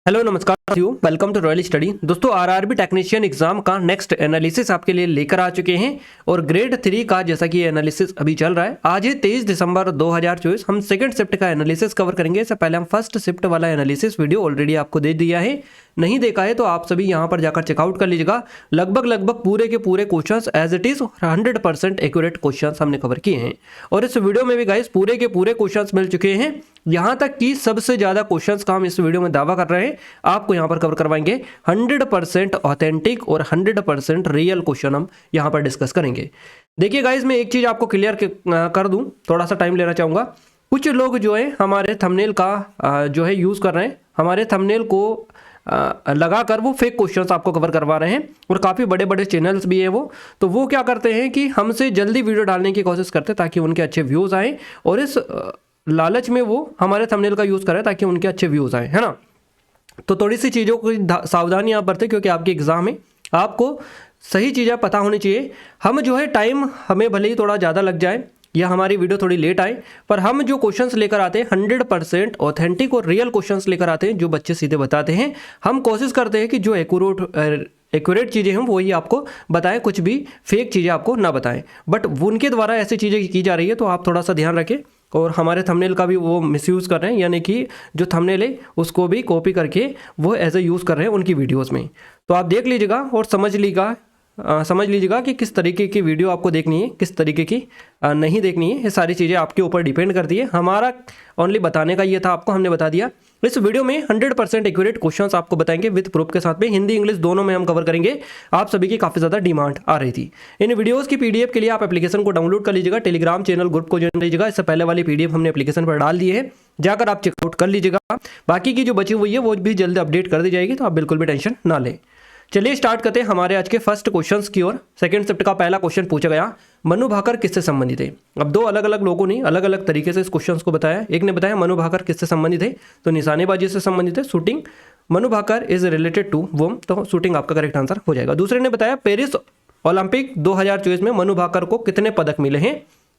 Hello नमस्कार साथियों, welcome to royal study. दोस्तों आरआरबी टेक्नीशियन एग्जाम का नेक्स्ट एनालिसिस आपके लिए लेकर आ चुके हैं और ग्रेड 3 का जैसा कि एनालिसिस अभी चल रहा है। आज है 23 दिसंबर 2024। हम सेकंड शिफ्ट का एनालिसिस कवर करेंगे। इससे पहले हम फर्स्ट शिफ्ट वाला एनालिसिस वीडियो ऑलरेडी आपको दे दिया है, नहीं देखा है तो आप सभी यहाँ पर जाकर चेकआउट कर लीजिएगा। लगभग पूरे के पूरे questions as it is 100% accurate questions हमने कवर किए हैं और इस वीडियो में भी गाइस पूरे के पूरे क्वेश्चंस मिल चुके हैं। यहाँ तक कि सबसे ज्यादा क्वेश्चंस का हम इस वीडियो में दावा कर रहे हैं आपको यहाँ पर कवर करवाएंगे। 100% ऑथेंटिक और 100% रियल क्वेश्चन हम यहाँ पर डिस्कस करेंगे। देखिए गाइस, मैं एक चीज आपको क्लियर कर दूं, थोड़ा सा टाइम लेना चाहूंगा। कुछ लोग जो है हमारे थंबनेल का जो है यूज कर रहे हैं, हमारे थंबनेल को लगाकर वो फेक क्वेश्चंस आपको कवर करवा रहे हैं और काफ़ी बड़े बड़े चैनल्स भी हैं तो वो क्या करते हैं कि हमसे जल्दी वीडियो डालने की कोशिश करते हैं ताकि उनके अच्छे व्यूज़ आएँ और इस लालच में वो हमारे थंबनेल का यूज़ करें ताकि उनके अच्छे व्यूज़ आएँ, है ना। तो थोड़ी सी चीज़ों की सावधानी आप बरतें क्योंकि आपकी एग्ज़ाम है, आपको सही चीज़ें पता होनी चाहिए। हम जो है टाइम हमें भले ही थोड़ा ज़्यादा लग जाए या हमारी वीडियो थोड़ी लेट आए, पर हम जो क्वेश्चंस लेकर आते हैं 100% ऑथेंटिक और रियल क्वेश्चंस लेकर आते हैं जो बच्चे सीधे बताते हैं। हम कोशिश करते हैं कि जो एक्यूरेट चीज़ें हैं वही आपको बताएं, कुछ भी फेक चीज़ें आपको ना बताएं। बट उनके द्वारा ऐसी चीज़ें की जा रही है तो आप थोड़ा सा ध्यान रखें और हमारे थंबनेल का भी वो मिसयूज़ कर रहे हैं, यानी कि जो थंबनेल है उसको भी कॉपी करके वो एज ए यूज़ कर रहे हैं उनकी वीडियोज़ में। तो आप देख लीजिएगा और समझ लीजिएगा कि किस तरीके की वीडियो आपको देखनी है, किस तरीके की नहीं देखनी है। ये सारी चीज़ें आपके ऊपर डिपेंड करती है। हमारा ओनली बताने का ये था, आपको हमने बता दिया। इस वीडियो में 100% एक्यूरेट क्वेश्चंस आपको बताएंगे विद प्रूफ के साथ में, हिंदी इंग्लिश दोनों में हम कवर करेंगे। आप सभी की काफ़ी ज़्यादा डिमांड आ रही थी। इन वीडियोस की पीडीएफ के लिए आप एप्लीकेशन को डाउनलोड कर लीजिएगा, टेलीग्राम चैनल ग्रुप को ज्वाइन लीजिएगा। इससे पहले वाली पीडीएफ हमने एप्लीकेशन पर डाल दी है, जाकर आप चेकआउट कर लीजिएगा। बाकी की जो बची हुई है वो भी जल्द अपडेट कर दी जाएगी, तो आप बिल्कुल भी टेंशन ना लें। चलिए स्टार्ट करते हैं हमारे आज के फर्स्ट क्वेश्चंस की ओर। सेकंड शिफ्ट का पहला क्वेश्चन पूछा गया, मनु भाकर किससे संबंधित है। अब दो अलग अलग लोगों ने अलग अलग तरीके से इस क्वेश्चंस को बताया। एक ने बताया मनु भाकर किससे संबंधित है, तो निशानेबाजी से संबंधित है, shooting. Manu Bhaker is related to whom, तो शूटिंग आपका करेक्ट आंसर हो जाएगा। दूसरे ने बताया पेरिस ओलंपिक 2024 में मनु भाकर को कितने पदक मिले हैं,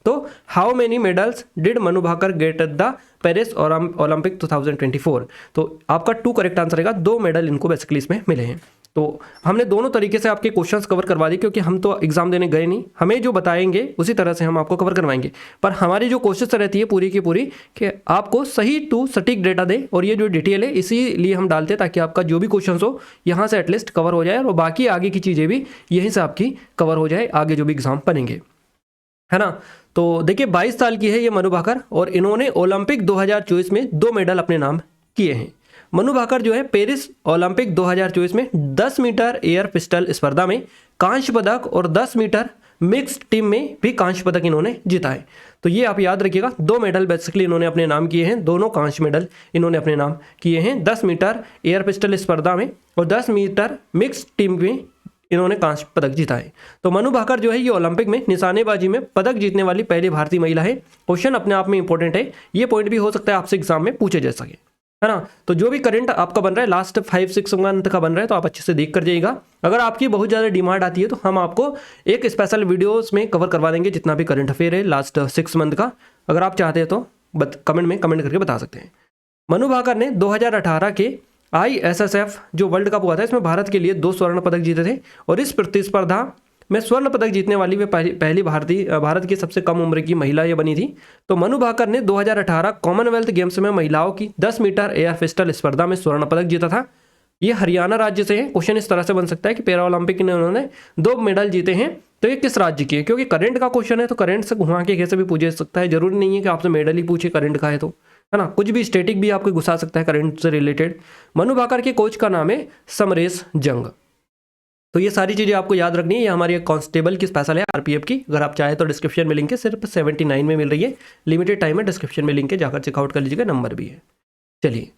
तो how many medals did Manu Bhaker get at the Paris Olympic 2024। तो आपका 2 करेक्ट आंसर रहेगा, 2 मेडल इनको बेसिकली इसमें मिले हैं। तो हमने दोनों तरीके से आपके क्वेश्चंस कवर करवा दिए क्योंकि हम तो एग्जाम देने गए नहीं, हमें जो बताएंगे उसी तरह से हम आपको कवर करवाएंगे। पर हमारी जो कोशिश रहती है पूरी की पूरी कि आपको सही टू सटीक डेटा दे, और ये जो डिटेल है इसीलिए हम डालते हैं ताकि आपका जो भी क्वेश्चन हो यहाँ से एटलीस्ट कवर हो जाए और बाकी आगे की चीज़ें भी यहीं से आपकी कवर हो जाए आगे जो भी एग्जाम बनेंगे, है ना। तो देखिए 22 साल की है ये मनु भाकर और इन्होंने ओलंपिक 2024 में 2 मेडल अपने नाम किए हैं। मनु भाकर जो है पेरिस ओलंपिक 2024 में 10 मीटर एयर पिस्टल स्पर्धा में कांस्य पदक और 10 मीटर मिक्स्ड टीम में भी कांस्य पदक इन्होंने जीता है। तो ये आप याद रखिएगा, 2 मेडल बेसिकली इन्होंने अपने नाम किए हैं, दोनों कांस्य मेडल इन्होंने अपने नाम किए हैं। 10 मीटर एयर पिस्टल स्पर्धा में और 10 मीटर मिक्स्ड टीम में इन्होंने कांस्य पदक जीता है। तो मनु भाकर जो है ये ओलंपिक में निशानेबाजी में पदक जीतने वाली पहली भारतीय महिला है। क्वेश्चन अपने आप में इंपॉर्टेंट है, ये पॉइंट भी हो सकता है आपसे एग्जाम में पूछे जा सके, है ना। तो जो भी करंट आपका बन रहा है लास्ट 5-6 मंथ का बन रहा है तो आप अच्छे से देख कर जाइएगा। अगर आपकी बहुत ज़्यादा डिमांड आती है तो हम आपको एक स्पेशल वीडियोस में कवर करवा देंगे जितना भी करंट अफेयर है लास्ट 6 मंथ का। अगर आप चाहते हैं तो कमेंट करके बता सकते हैं। मनु भाकर ने 2018 के ISSF जो वर्ल्ड कप हुआ था इसमें भारत के लिए 2 स्वर्ण पदक जीते थे और इस प्रतिस्पर्धा में स्वर्ण पदक जीतने वाली वे पहली भारत की सबसे कम उम्र की महिला ये बनी थी। तो मनु भाकर ने 2018 कॉमनवेल्थ गेम्स में महिलाओं की 10 मीटर एयर पिस्टल स्पर्धा में स्वर्ण पदक जीता था। ये हरियाणा राज्य से है। क्वेश्चन इस तरह से बन सकता है कि पैरा ओलंपिक में उन्होंने 2 मेडल जीते हैं, तो ये किस राज्य की है। क्योंकि करंट का क्वेश्चन है तो करंट से घुमा के कैसे भी पूछ सकता है, जरूरी नहीं है कि आपसे मेडल ही पूछे करंट का है तो, है ना। कुछ भी स्टैटिक भी आपको घुसा सकता है करंट से रिलेटेड। मनु भाकर के कोच का नाम है समरेश जंग। तो ये सारी चीज़ें आपको याद रखनी है। ये हमारी कांस्टेबल की स्पेशल है आरपीएफ की। अगर आप चाहे तो डिस्क्रिप्शन में लिंक है, सिर्फ 79 में मिल रही है, लिमिटेड टाइम है। डिस्क्रिप्शन में लिंक है, जाकर चेकआउट कर लीजिएगा, नंबर भी है। चलिए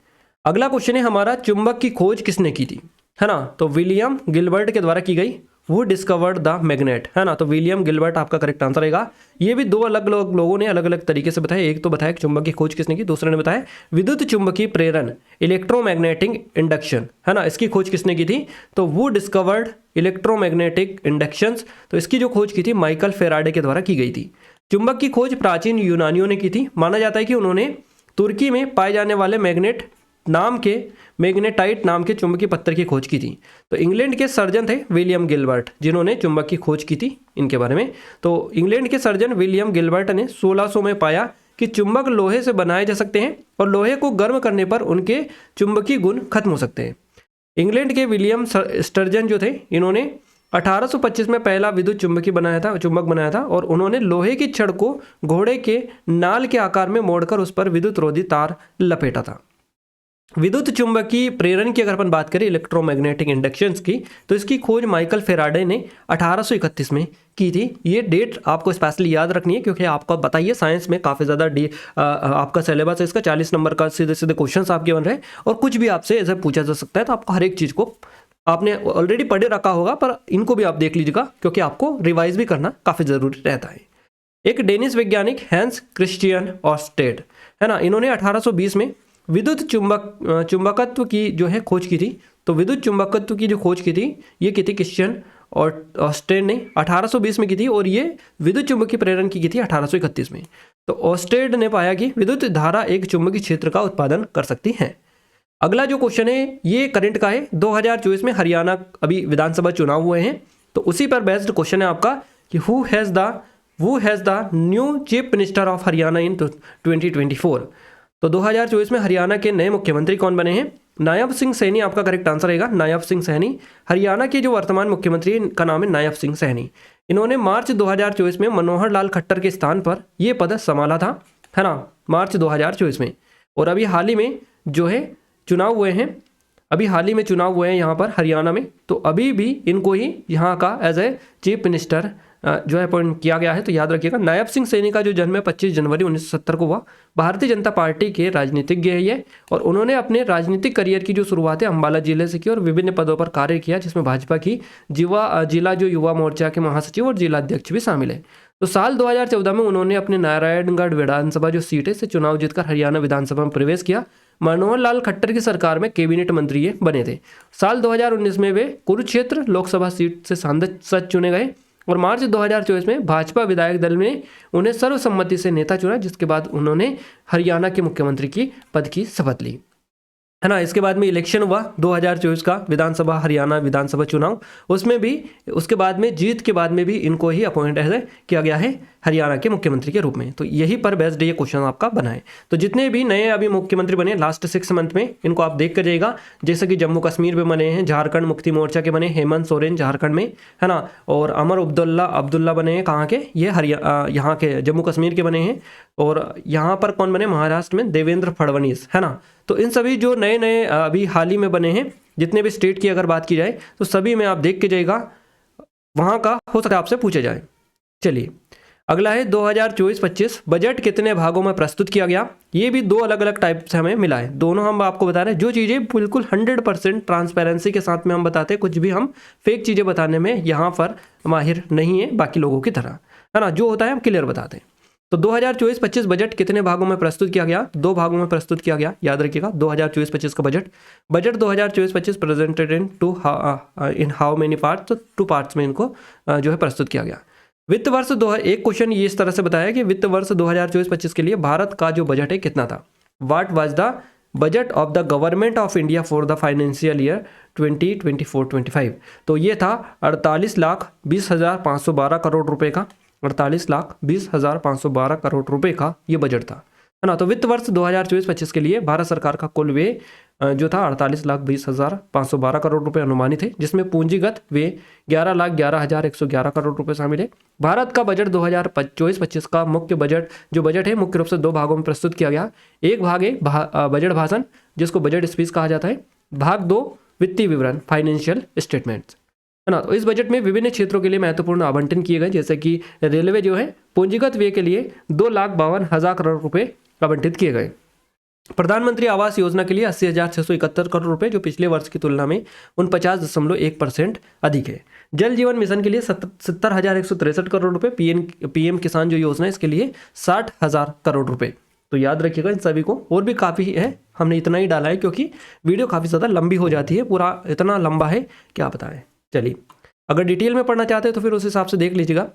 अगला क्वेश्चन है हमारा, चुंबक की खोज किसने की थी, है ना। तो विलियम गिलबर्ट के द्वारा की गई। वो डिस्कवर्ड द मैग्नेट, है ना। तो विलियम गिलबर्ट आपका करेक्ट आंसर रहेगा। ये भी 2 अलग अलग लोगों ने अलग अलग तरीके से बताया। एक तो बताया चुंबक की खोज किसने की, दूसरे ने बताया विद्युत चुंबकीय प्रेरण इलेक्ट्रोमैग्नेटिक इंडक्शन, है ना, इसकी खोज किसने की थी। तो वो डिस्कवर्ड इलेक्ट्रोमैग्नेटिक इंडक्शंस, तो इसकी जो खोज की थी माइकल फेराडे के द्वारा की गई थी। चुंबक की खोज प्राचीन यूनानियों ने की थी। माना जाता है कि उन्होंने तुर्की में पाए जाने वाले मैग्नेट नाम के मैग्नेटाइट नाम के चुंबकीय पत्थर की खोज की थी? तो इंग्लैंड के सर्जन थे विलियम गिलबर्ट, जिन्होंने चुंबक की खोज की थी इनके बारे में। तो इंग्लैंड के सर्जन विलियम गिलबर्ट ने 1600 में पाया कि चुंबक लोहे से बनाए जा सकते हैं और लोहे को गर्म करने पर उनके चुंबकीय गुण खत्म हो सकते हैं। इंग्लैंड के विलियम स्टर्जन जो थे, इन्होंने 1825 में पहला विद्युत चुंबक बनाया था और उन्होंने लोहे की छड़ को घोड़े के नाल के आकार में मोड़कर उस पर विद्युत रोधी तार लपेटा था। विद्युत चुंबकीय प्रेरण की अगर अपन बात करें, इलेक्ट्रोमैग्नेटिक इंडक्शंस की, तो इसकी खोज माइकल फेराडे ने 1831 में की थी। ये डेट आपको स्पेशली याद रखनी है क्योंकि आपको बताइए साइंस में काफ़ी ज़्यादा आपका सिलेबस है इसका 40 नंबर का सीधे सीधे क्वेश्चंस आपके बन रहे हैं और कुछ भी आपसे ऐसे पूछा जा सकता है। तो आपको हर एक चीज़ को आपने ऑलरेडी पढ़े रखा होगा, पर इनको भी आप देख लीजिएगा क्योंकि आपको रिवाइज भी करना काफ़ी ज़रूरी रहता है। एक डेनिश वैज्ञानिक हैंस क्रिश्चियन ऑर्स्टेड है ना, इन्होंने 1820 में विद्युत चुंबकत्व की जो है खोज की थी। तो विद्युत चुंबकत्व की जो खोज की थी ये की थी क्रिश्चियन और ऑर्स्टेड ने 1820 में की थी और ये विद्युत चुंबकीय प्रेरण की थी 1831 में। तो ऑर्स्टेड ने पाया कि विद्युत धारा एक चुंबकीय क्षेत्र का उत्पादन कर सकती है। अगला जो क्वेश्चन है ये करंट का है। 2024 में हरियाणा अभी विधानसभा चुनाव हुए हैं, तो उसी पर बेस्ड क्वेश्चन है आपका कि who has the new chief minister of Haryana in 2024। तो 2024 में हरियाणा के नए मुख्यमंत्री कौन बने हैं? नायब सिंह सैनी आपका करेक्ट आंसर रहेगा, नायब सिंह सैनी। हरियाणा के जो वर्तमान मुख्यमंत्री का नाम है नायब सिंह सैनी। इन्होंने मार्च 2024 में मनोहर लाल खट्टर के स्थान पर यह पद संभाला था, है ना, मार्च 2024 में। और अभी हाल ही में जो है चुनाव हुए हैं, यहाँ पर हरियाणा में। तो अभी भी इनको ही यहाँ का एज ए चीफ मिनिस्टर जो है अपॉइंट किया गया है। तो याद रखिएगा, नायब सिंह सैनी का जो जन्म है 25 जनवरी 1970 को हुआ। भारतीय जनता पार्टी के राजनीतिज्ञ है ये, और उन्होंने अपने राजनीतिक करियर की जो शुरुआत है अम्बाला जिले से की और विभिन्न पदों पर कार्य किया, जिसमें भाजपा की जिला जो युवा मोर्चा के महासचिव और जिला अध्यक्ष भी शामिल है। तो साल 2014 में उन्होंने अपने नारायणगढ़ विधानसभा जो सीट है से चुनाव जीतकर हरियाणा विधानसभा में प्रवेश किया। मनोहर लाल खट्टर की सरकार में कैबिनेट मंत्री ये बने थे। साल 2019 में वे कुरुक्षेत्र लोकसभा सीट से सांसद चुने गए और मार्च 2024 में भाजपा विधायक दल में उन्हें सर्वसम्मति से नेता चुना, जिसके बाद उन्होंने हरियाणा के मुख्यमंत्री की पद की शपथ ली, है ना। इसके बाद में इलेक्शन हुआ 2024 का विधानसभा, हरियाणा विधानसभा चुनाव, उसमें भी उसके बाद में जीत के बाद में भी इनको ही अपॉइंट किया गया है हरियाणा के मुख्यमंत्री के रूप में। तो यही पर बेस्ड ये क्वेश्चन आपका बना है। तो जितने भी नए अभी मुख्यमंत्री बने लास्ट 6 मंथ में, इनको आप देख कर जाइएगा। जैसे कि जम्मू कश्मीर में बने हैं, झारखंड मुक्ति मोर्चा के बने हेमंत सोरेन झारखंड में, है ना, और अमर अब्दुल्ला बने हैं कहाँ के, ये यहाँ के जम्मू कश्मीर के बने हैं। और यहाँ पर कौन बने, महाराष्ट्र में देवेंद्र फडणवीस, है ना। तो इन सभी जो नए अभी हाल ही में बने हैं, जितने भी स्टेट की अगर बात की जाए तो सभी में आप देख के जाइएगा, वहाँ का हो सकता है आपसे पूछा जाए। चलिए अगला है 2024-25 बजट कितने भागों में प्रस्तुत किया गया। ये भी 2 अलग अलग टाइप से हमें मिला है, दोनों हम आपको बता रहे हैं। जो चीज़ें बिल्कुल 100% ट्रांसपेरेंसी के साथ में हम बताते हैं, कुछ भी हम फेक चीज़ें बताने में यहाँ पर माहिर नहीं है बाकी लोगों की तरह, है ना। जो होता है हम क्लियर बताते हैं। तो 2024-25 बजट कितने भागों में प्रस्तुत किया गया? 2 भागों में प्रस्तुत किया गया, याद रखिएगा। 2024-25 का budget 2024-25 presented in how many parts, तो 2 पार्ट्स में इनको जो है प्रस्तुत किया गया। वित्त वर्ष एक क्वेश्चन ये इस तरह से बताया कि वित्त वर्ष 2024-25 के लिए भारत का जो बजट है कितना था। What was the budget of the government of India for the financial year 2024-25। तो ये था 48,20,512 करोड़ रुपए का, 48,20,512 करोड़ रुपए का ये बजट था, है ना। तो वित्त वर्ष 2024-25 के लिए भारत सरकार का कुल व्यय जो था 48,20,512 करोड़ रुपए अनुमानित है, जिसमें पूंजीगत व्यय 11,11,111 करोड़ रुपए शामिल है। भारत का बजट 2024-25 का मुख्य बजट है मुख्य रूप से 2 भागों में प्रस्तुत किया गया। एक भाग है बजट भाषण, जिसको बजट स्पीच कहा जाता है। भाग 2 वित्तीय विवरण, फाइनेंशियल स्टेटमेंट्स, है ना। तो इस बजट में विभिन्न क्षेत्रों के लिए महत्वपूर्ण आवंटन किए गए, जैसे कि रेलवे जो है पूंजीगत व्यय के लिए 2,52,000 करोड़ रुपए आवंटित किए गए। प्रधानमंत्री आवास योजना के लिए 80,671 करोड़ रुपए, जो पिछले वर्ष की तुलना में 49.1% अधिक है। जल जीवन मिशन के लिए 70,163 करोड़ रुपए, पीएम किसान जो योजना है इसके लिए 60,000 करोड़ रुपए। तो याद रखिएगा इन सभी को, और भी काफ़ी है, हमने इतना ही डाला है क्योंकि वीडियो काफ़ी ज़्यादा लंबी हो जाती है, पूरा इतना लंबा है क्या बताएं। चलिए अगर डिटेल में पढ़ना चाहते हैं तो फिर उस हिसाब से देख लीजिएगा।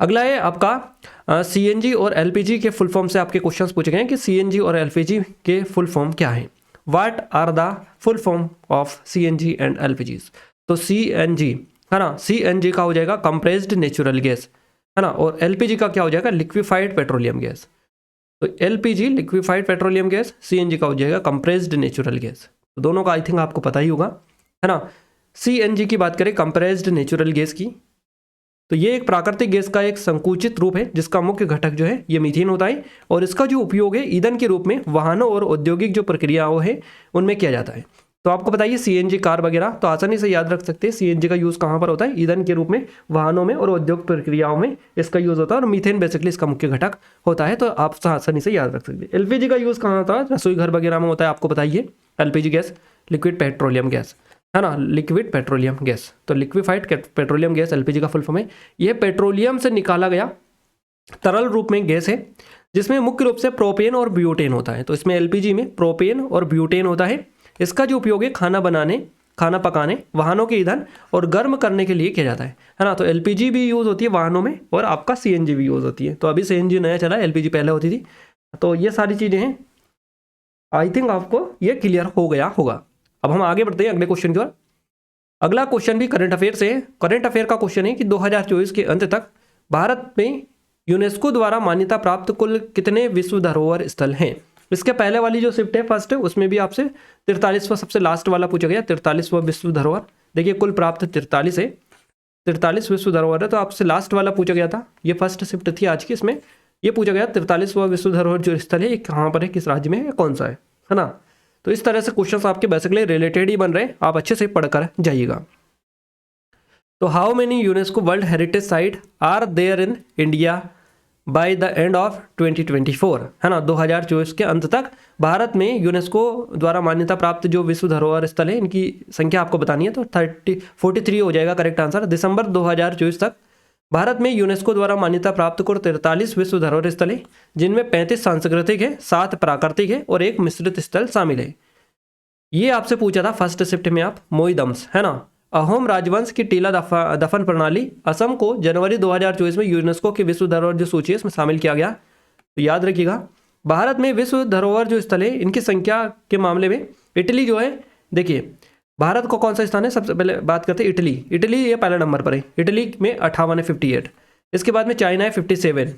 अगला है आपका सीएनजी और एलपीजी के फुल फॉर्म से आपके क्वेश्चंस पूछे गए हैं कि सीएनजी और एलपीजी के फुल फॉर्म क्या है। What are the full form of CNG and LPGs? तो CNG है ना, CNG का हो जाएगा कंप्रेस्ड नेचुरल गैस, है ना, और LPG का क्या हो जाएगा, लिक्विफाइड पेट्रोलियम गैस। तो LPG liquefied petroleum gas, CNG का हो जाएगा कंप्रेस्ड नेचुरल गैस। तो दोनों का आई थिंक आपको पता ही होगा, है ना। CNG की बात करें, कंप्रेस्ड नेचुरल गैस की, तो ये एक प्राकृतिक गैस का एक संकुचित रूप है जिसका मुख्य घटक जो है ये मीथेन होता है, और इसका जो उपयोग है ईंधन के रूप में वाहनों और औद्योगिक जो प्रक्रियाओं है उनमें किया जाता है। तो आपको बताइए CNG कार वगैरह तो आसानी से याद रख सकते हैं, CNG का यूज़ कहाँ पर होता है, ईंधन के रूप में वाहनों में और औद्योगिक प्रक्रियाओं में इसका यूज़ होता है, और मीथेन बेसिकली इसका मुख्य घटक होता है, तो आप आसानी से याद रख सकते हैं। LPG का यूज़ कहाँ होता है, रसोई घर वगैरह में होता है, आपको बताइए। LPG gas liquid petroleum gas, है ना, लिक्विड पेट्रोलियम गैस। तो लिक्विफाइड पेट्रोलियम गैस LPG का फुल फॉर्म है। यह पेट्रोलियम से निकाला गया तरल रूप में गैस है जिसमें मुख्य रूप से प्रोपेन और ब्यूटेन होता है। तो इसमें LPG में प्रोपेन और ब्यूटेन होता है। इसका जो उपयोग है खाना बनाने, खाना पकाने, वाहनों के ईंधन और गर्म करने के लिए किया जाता है ना। तो LPG भी यूज़ होती है वाहनों में, और आपका CNG भी यूज़ होती है। तो अभी CNG नया चला, LPG पहले होती थी। तो ये सारी चीज़ें हैं, आई थिंक आपको ये क्लियर हो गया होगा। अब हम आगे बढ़ते हैं अगले क्वेश्चन की ओर। अगला क्वेश्चन भी करंट अफेयर से है। करंट अफेयर का क्वेश्चन है कि 2024 के अंत तक भारत में यूनेस्को द्वारा मान्यता प्राप्त कुल कितने विश्व धरोहर स्थल हैं। इसके पहले वाली जो शिफ्ट है फर्स्ट है, उसमें भी आपसे 43वां सबसे लास्ट वाला पूछा गया, 43वां विश्व धरोहर। देखिए कुल प्राप्त 43 है, 43 विश्व धरोहर है, तो आपसे लास्ट वाला पूछा गया था, ये फर्स्ट शिफ्ट थी आज की। इसमें ये पूछा गया 43वां विश्व धरोहर जो स्थल है ये कहाँ पर है, किस राज्य में है, कौन सा है ना। तो इस तरह से क्वेश्चंस आपके बेसिकली रिलेटेड ही बन रहे हैं, आप अच्छे से पढ़कर जाइएगा। तो how many UNESCO world heritage site are there in India by the end of 2024, है ना, 2024 के अंत तक भारत में यूनेस्को द्वारा मान्यता प्राप्त जो विश्व धरोहर स्थल है इनकी संख्या आपको बतानी है। तो 43 हो जाएगा करेक्ट आंसर। दिसंबर 2024 तक भारत में यूनेस्को द्वारा मान्यता प्राप्त कुल 43 विश्व धरोहर स्थल है, जिनमें 35 सांस्कृतिक है, 7 प्राकृतिक है और 1 मिश्रित स्थल शामिल है। ये आपसे पूछा था फर्स्ट शिफ्ट में आप मोईदम्स, है ना, अहोम राजवंश की टीला दफन प्रणाली असम को जनवरी 2024 में यूनेस्को की विश्व धरोहर जो सूची है इसमें शामिल किया गया। तो याद रखिएगा भारत में विश्व धरोहर जो स्थल है इनकी संख्या के मामले में इटली जो है, देखिए भारत को कौन सा स्थान है, सबसे पहले बात करते हैं इटली। इटली ये पहले नंबर पर है, इटली में 58 है 58, इसके बाद में चाइना है 57,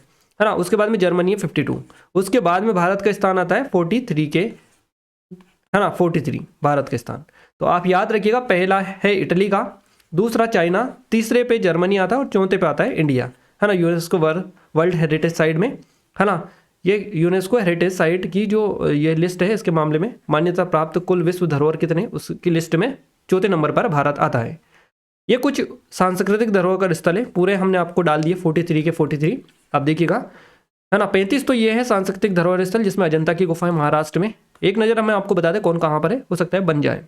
है ना, उसके बाद में जर्मनी है 52, उसके बाद में भारत का स्थान आता है 43 के, है ना, 43 भारत का स्थान। तो आप याद रखिएगा पहला है इटली का, दूसरा चाइना, तीसरे पे जर्मनी आता है और चौथे पे आता है इंडिया, है ना, यूनेस्को वर्ल्ड हेरिटेज साइट में, है ना। ये यूनेस्को हेरिटेज साइट की जो ये लिस्ट है इसके मामले में मान्यता प्राप्त कुल विश्व धरोहर कितने, उसकी लिस्ट में चौथे नंबर पर भारत आता है। ये कुछ सांस्कृतिक धरोहर स्थल है, पूरे हमने आपको डाल दिए 43 के 43, आप देखिएगा, है ना। 35 तो ये है सांस्कृतिक धरोहर स्थल जिसमें अजंता की गुफाएं महाराष्ट्र में। एक नज़र हमें आपको बता दें कौन कहाँ पर है, हो सकता है बन जाए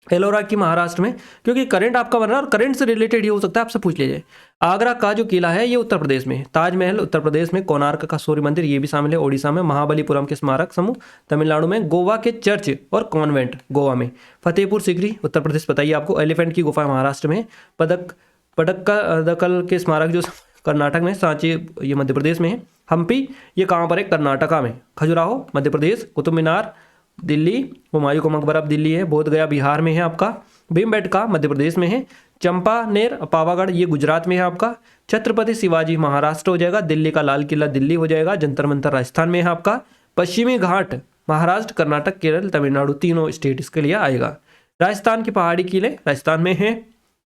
एलोरा की महाराष्ट्र में, क्योंकि करंट आपका बन रहा है और करंट से रिलेटेड ये हो सकता है आपसे पूछ लीजिए। आगरा का जो किला है ये उत्तर प्रदेश में, ताजमहल उत्तर प्रदेश में, कोणार्क का सूर्य मंदिर ये भी शामिल है ओडिशा में, महाबलीपुरम के स्मारक समूह तमिलनाडु में, गोवा के चर्च और कॉन्वेंट गोवा में, फतेहपुर सीकरी उत्तर प्रदेश बताइए आपको, एलिफेंट की गुफा महाराष्ट्र में, पडक्कल के स्मारक जो कर्नाटक में, सांची ये मध्य प्रदेश में है, हम्पी ये कहाँ पर है, कर्नाटका में, खजुराहो मध्य प्रदेश, कुतुब मीनार दिल्ली, हुमायूं का मकबरा दिल्ली है, बोध गया बिहार में है आपका, भीमबेटका मध्य प्रदेश में है, चंपानेर पावागढ़ ये गुजरात में है आपका, छत्रपति शिवाजी महाराष्ट्र हो जाएगा, दिल्ली का लाल किला दिल्ली हो जाएगा, जंतर मंतर राजस्थान में है आपका, पश्चिमी घाट महाराष्ट्र, कर्नाटक, केरल, तमिलनाडु तीनों स्टेट इसके लिए आएगा, राजस्थान के पहाड़ी किले राजस्थान में है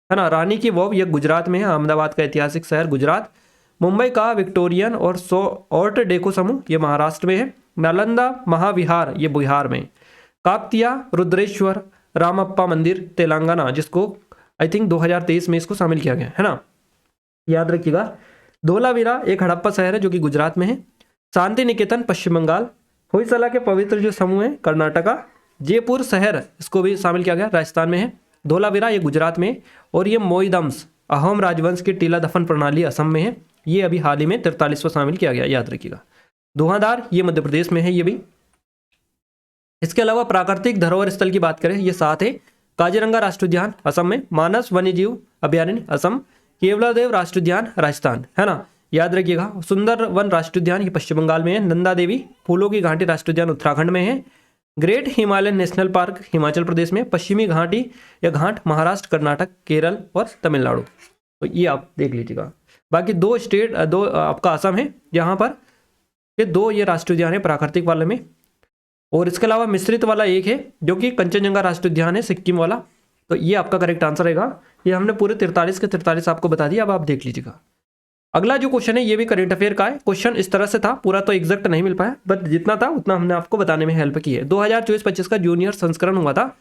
ना, रानी की वाव ये गुजरात में है, अहमदाबाद का ऐतिहासिक शहर गुजरात, मुंबई का विक्टोरियन और ऑर्ट डेको समूह ये महाराष्ट्र में है, नालंदा महाविहार ये बिहार में, काकतिया रुद्रेश्वर रामप्पा मंदिर तेलंगाना जिसको आई थिंक 2023 में इसको शामिल किया गया है ना, याद रखिएगा। धोलावीरा एक हड़प्पा शहर है जो कि गुजरात में है, शांति निकेतन पश्चिम बंगाल, होयसला के पवित्र जो समूह है कर्नाटका, जयपुर शहर इसको भी शामिल किया गया राजस्थान में है, धोलावीरा ये गुजरात में, और ये मोईदम्स अहोम राजवंश की टीला दफन प्रणाली असम में है, ये अभी हाल ही में 43वां शामिल किया गया, याद रखिएगा। धुआंधार ये मध्य प्रदेश में है ये भी। इसके अलावा प्राकृतिक धरोहर स्थल की बात करें ये 7 है, काजीरंगा राष्ट्रीय उद्यान असम में, मानस वन्यजीव अभयारण्य असम, केवलादेव राष्ट्रीय उद्यान राजस्थान, है ना, याद रखिएगा। सुंदरवन राष्ट्रीय उद्यान ये पश्चिम बंगाल में है, नंदा देवी फूलों की घाटी राष्ट्रीय उद्यान उत्तराखंड में है, great Himalayan national park Himachal Pradesh में, पश्चिमी घाटी या घाट महाराष्ट्र, कर्नाटक, केरल और तमिलनाडु। तो ये आप देख लीजिएगा। बाकी दो आपका असम है, यहाँ पर ये 2 ये राष्ट्रीय उद्यान है प्राकृतिक वाले में, और इसके अलावा मिश्रित वाला एक है जो कि कंचनजंगा राष्ट्रीय उद्यान है सिक्किम वाला। तो ये आपका करेक्ट आंसर रहेगा। ये हमने पूरे 43 के 43 आपको बता दिया। अब आप देख लीजिएगा। अगला जो क्वेश्चन है ये भी करंट अफेयर का है। क्वेश्चन इस तरह से था, पूरा तो एग्जैक्ट नहीं मिल पाया, बट जितना था उतना हमने आपको बताने में हेल्प की है। 2024-25 का जूनियर संस्करण हुआ था,